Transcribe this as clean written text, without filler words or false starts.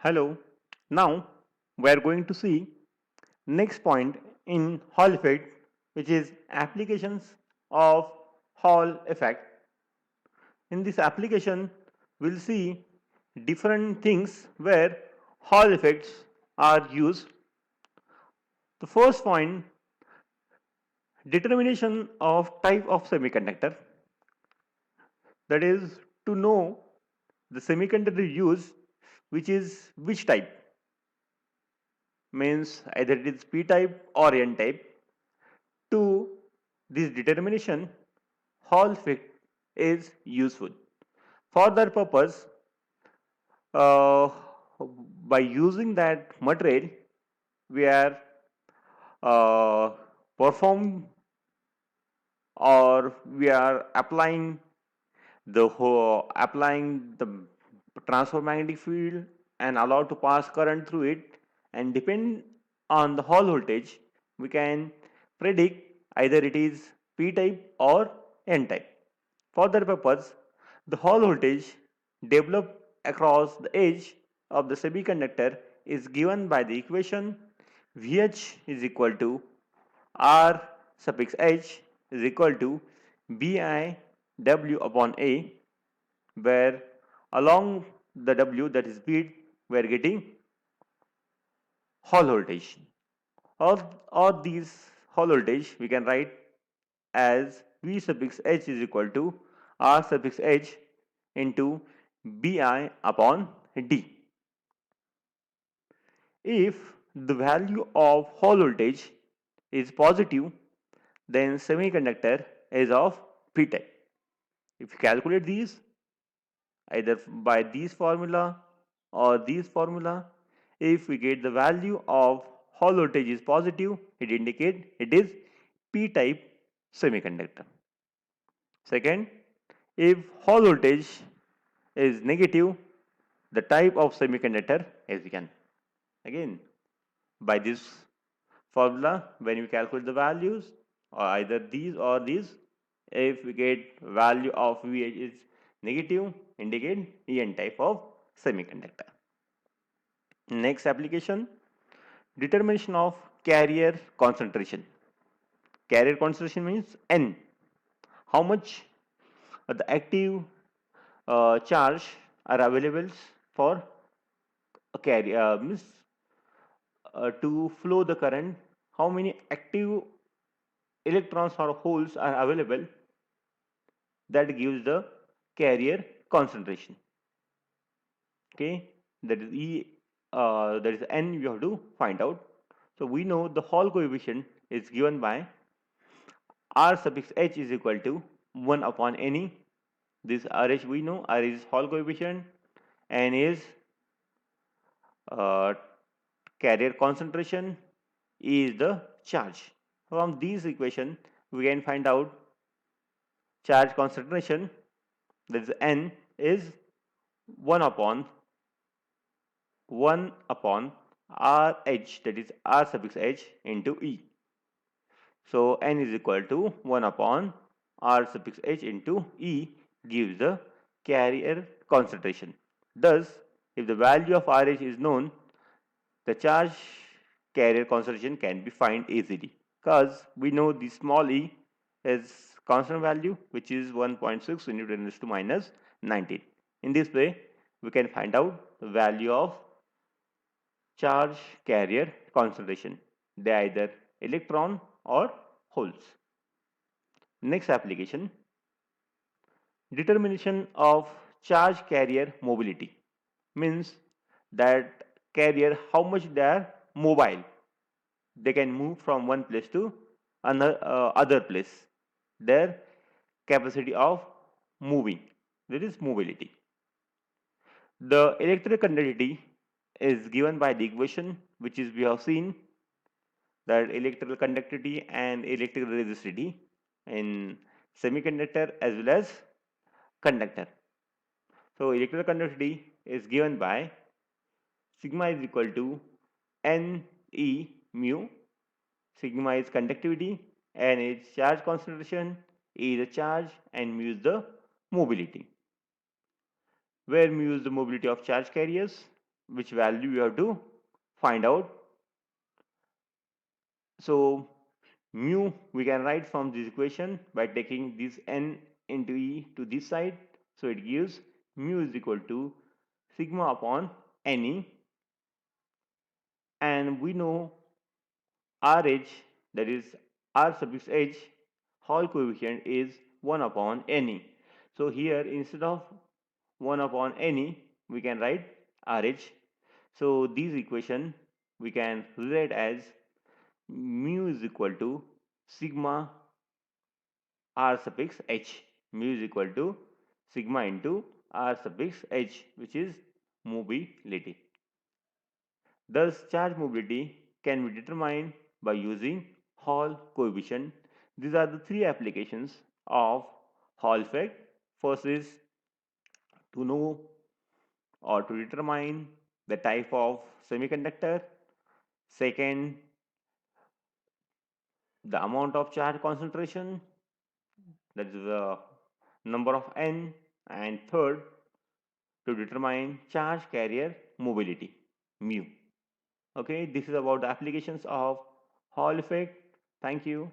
Hello. Now we are going to see next point in Hall effect, which is applications of Hall effect. In this application, we'll see different things where Hall effects are used. The first point, determination of type of semiconductor, that is to know the semiconductor used which is which type, means either it is p type or n type. To this determination, Hall effect is useful. For that purpose, uh, by using that material, we are uh, perform or we are applying the transfer magnetic field and allowed to pass current through it, and depend on the Hall voltage we can predict either it is p type or n type. For that purpose, the Hall voltage developed across the edge of the semiconductor is given by the equation Vh is equal to R suffix H is equal to Bi W upon A, where along the W, that is bead, we are getting Hall voltage. Or these Hall voltage we can write as V suffix H is equal to R suffix H into Bi upon D. If the value of Hall voltage is positive, then semiconductor is of p type. If you calculate these either by these formula or these formula, if we get the value of Hall voltage is positive, it indicates it is p type semiconductor. Second, if Hall voltage is negative, the type of semiconductor is n. Again, by this formula, when we calculate the values, or either these or these, if we get value of VH is negative, indicate En type of semiconductor. Next application, determination of carrier concentration. Carrier concentration means N. How much the active charge are available for a carrier, means to flow the current, how many active electrons or holes are available, that gives the carrier concentration. Okay, that is that is N you have to find out. So we know the Hall coefficient is given by R suffix H is equal to 1 upon Ne. This RH we know, R is Hall coefficient, N is uh, carrier concentration, E is the charge. From these equation we can find out charge concentration, that is N, is 1 upon RH, that is R suffix H into E. So N is equal to 1 upon R suffix H into E gives the carrier concentration. Thus, if the value of RH is known, the charge carrier concentration can be found easily, because we know the small e is constant value, which is 1.6 into 10 raised to minus 19. In this way, we can find out the value of charge carrier concentration. They are either electron or holes. Next application, determination of charge carrier mobility, means that carrier how much they are mobile, they can move from one place to another other place, their capacity of moving, that is mobility. The electric conductivity is given by the equation which is we have seen, that electrical conductivity and electrical resistivity in semiconductor as well as conductor. So electrical conductivity is given by sigma is equal to N E mu. Sigma is conductivity, N is charge concentration, E is the charge, and mu is the mobility. Where mu is the mobility of charge carriers, which value you have to find out. So mu we can write from this equation by taking this n into e to this side. So it gives mu is equal to sigma upon ne, and we know RH, that is R suffix h, Hall coefficient is 1 upon Ne. So here instead of 1 upon Ne, we can write RH. So this equation we can rewrite as mu is equal to sigma R suffix h. Mu is equal to sigma into R suffix h, which is mobility. Thus, charge mobility can be determined by using Hall coefficient. These are the three applications of Hall effect. First is to know or to determine the type of semiconductor. Second, the amount of charge concentration, that is the number of n. And third, to determine charge carrier mobility, mu. Okay, this is about the applications of Hall effect. Thank you.